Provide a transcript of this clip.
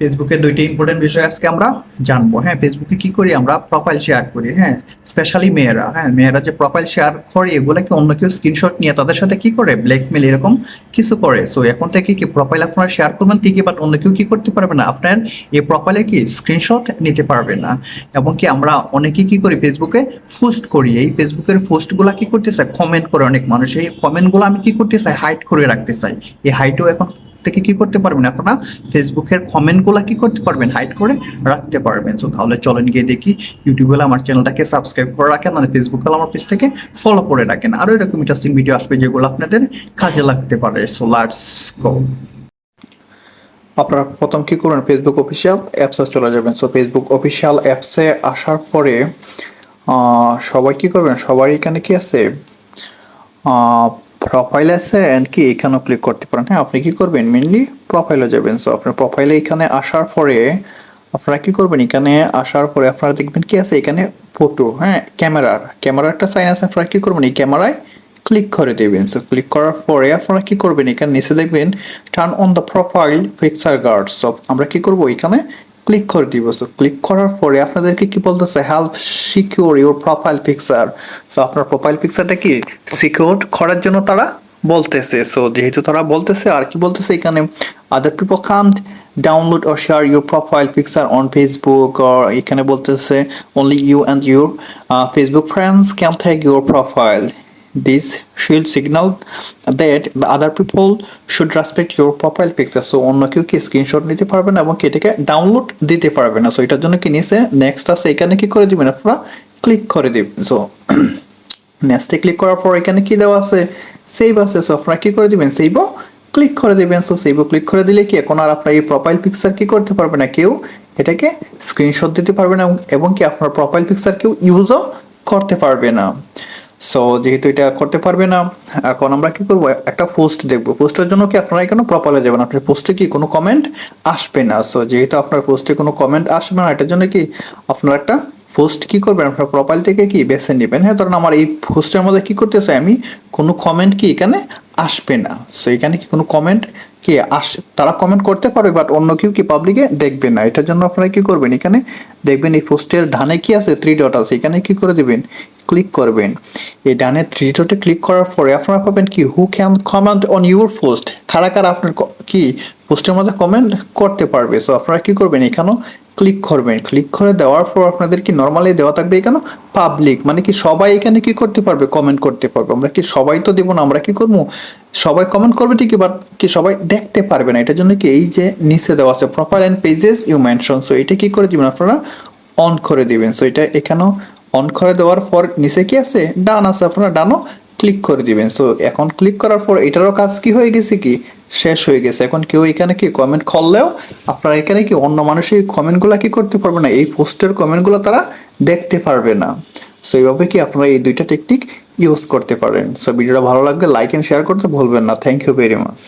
ফেসবুকে দুইটি ইম্পর্টেন্ট বিষয় আজকে আমরা জানবো। হ্যাঁ, ফেসবুকে কি করি আমরা? প্রোফাইল শেয়ার করি। হ্যাঁ, স্পেশালি মেয়েরা। হ্যাঁ, মেয়েরা যে প্রোফাইল শেয়ার করে এগুলোকে অন্য কেউ স্ক্রিনশট নিয়ে তাদের সাথে কি করে ব্ল্যাকমেল এরকম কিছু করে। সো এখন থেকে কি প্রোফাইল আপনারা শেয়ার করবেন ঠিকই, বাট অন্য কেউ কি করতে পারবে না, আপনার এই প্রোফাইলে কি স্ক্রিনশট নিতে পারবে না। এবং কি আমরা অনেকেই কি করি ফেসবুকে পোস্ট করি, এই ফেসবুকের পোস্টগুলা কি করতে চাই, কমেন্ট করে অনেক মানুষ, এই কমেন্টগুলো আমি কি করতে চাই, হাইড করে রাখতে চাই। এই হাইডও এখন থেকে কি করতে পারবেন আপনারা, ফেসবুকের কমেন্টগুলো কি করতে পারবেন, হাইড করে রাখতে পারবেন। সো তাহলে চলেন গিয়ে দেখি, ইউটিউবে আমার চ্যানেলটাকে সাবস্ক্রাইব করে রাখেন, আর ফেসবুকে আমার পেজটাকে ফলো করে রাখেন। আরো এরকম ইন্টারেস্টিং ভিডিও আসবে যেগুলো আপনাদের কাজে লাগতে পারে। So let's go. আপনারা প্রথম কি করবেন, ফেসবুক অফিসিয়াল অ্যাপসে চলে যাবেন। সো ফেসবুক অফিসিয়াল অ্যাপসে আসার পরে সবাই কি করবেন, সবার এখানে কি আছে, প্রোফাইল আছে এন্ড কি এখানেও ক্লিক করতে পারেন। হ্যাঁ, আপনি কি করবেন, মেনলি প্রোফাইলে যাবেন। সো আপনার প্রোফাইলে এখানে আসার পরে আপনারা কি করবেন, এখানে আসার পরে আপনারা দেখবেন কি আছে এখানে ফটো। হ্যাঁ, ক্যামেরার একটা সাইন আছে, আপনারা কি করবেন, এই ক্যামেরায় ক্লিক করে দেবেন। সো ক্লিক করার পরে আপনারা কি করবেন, এখানে নিচে দেখবেন turn on the profile picture guard. So আমরা কি করব, এখানে ক্লিক করে দিব। সো ক্লিক করার পরে আপনাদেরকে কি বলতেছে, help secure your profile picture. So আপনার প্রোফাইল পিকচারটা কি সিকিউর করার জন্য তারা বলতেছে। সো যেহেতু তারা বলতেছে, আর কি বলতেছে এখানে, other people can't download or share your profile picture on Facebook, or এখানে বলতেছে only you and your Facebook friends can tag your profile. This should signal that the other people should respect your profile picture. So অন্য কেউ কি screenshot নিতে পারবে না এবং এটাকে ডাউনলোড দিতে পারবে না। সো এটার জন্য কি নিচে নেক্সট আছে, এখানে কি করে দিবেন আপনারা, ক্লিক করে দিবেন। সো নেক্সটে ক্লিক করার পর এখানে কি দেওয়া আছে, সেভ আছে। সো আপনারা কি করে দিবেন, সেভও ক্লিক করে দিবেন। সো সেভও ক্লিক করে দিলে কি এখন আর আপনার এই প্রোফাইল পিকচার কি করতে পারবে না, কেউ এটাকে স্ক্রিনশট দিতে পারবে না এবং কি আপনার প্রোফাইল পিকচার কেউ ইউজও করতে পারবে না। সো যেহেতু এটা করতে পারবে না, এখন আমরা কি করব, একটা পোস্ট দেখব। পোস্টের জন্য কি আপনারা এখানে প্রোফাইলে যাবেন, আপনার পোস্টে কি কোনো কমেন্ট আসবে না। সো যেহেতু আপনার পোস্টে কোনো কমেন্ট আসবে না, এটার জন্য কি আপনারা একটা পোস্ট কি করবেন, আপনার প্রোফাইল থেকে কি বেছে নেবেন। হ্যাঁ, ধরুন আমার এই পোস্টের মধ্যে কি করতে চাই আমি, কোনো কমেন্ট কি এখানে আসবে না। সো এখানে কি কোনো কমেন্ট কি তারা কমেন্ট করতে পারবে, বাট অন্য কেউ কি পাবলিকে দেখবে না। এটার জন্য আপনারা কি করবেন, এখানে দেখবেন এই পোস্টের ডানে কি আছে, থ্রি ডট আছে, এখানে কি করে দিবেন, ক্লিক করবেন। এই ডানে থ্রি ডটে ক্লিক করার পরে আপনারা পাবেন কি, who can comment on your post, কারা কারা আপনার কি পোস্টের মধ্যে কমেন্ট করতে পারবে। সো আপনারা কি করবেন, এখানেও ক্লিক করবেন। ক্লিক করে দেওয়ার পর আপনাদের কি নর্মালি দেওয়া থাকবে এখানে পাবলিক, মানে কি সবাই এখানে কি করতে পারবে, কমেন্ট করতে পারবে। আমরা কি সবাই তো দেবো না, আমরা কি করবো, সবাই কমেন্ট করবে ঠিকই, বাট কি সবাই দেখতে পারবে না। এটার জন্য কি এই যে নিচে দেওয়া আছে profile and pages you mention, so এটা কি করে দিবেন আপনারা, অন করে দিবেন। সো এটা এখানেও অন করে দেওয়ার পর নিচে কি আছে, ডান আছে, আপনারা ডানও ক্লিক করে দিবেন। সো এখন ক্লিক করার পর এটারও কাজ কি হয়ে গেছে, কি শেষ হয়ে গেছে। এখন কেউ এখানে কি কমেন্ট করলেও আপনারা এখানে কি অন্য মানুষের কমেন্টগুলো কি করতে পারবে না, এই পোস্টের কমেন্টগুলো তারা দেখতে পারবে না। সো এইভাবে কি আপনারা এই দুইটা টেকনিক ইউজ করতে পারেন। সো ভিডিওটা ভালো লাগলে লাইক এন্ড শেয়ার করতে ভুলবেন না। Thank you very much.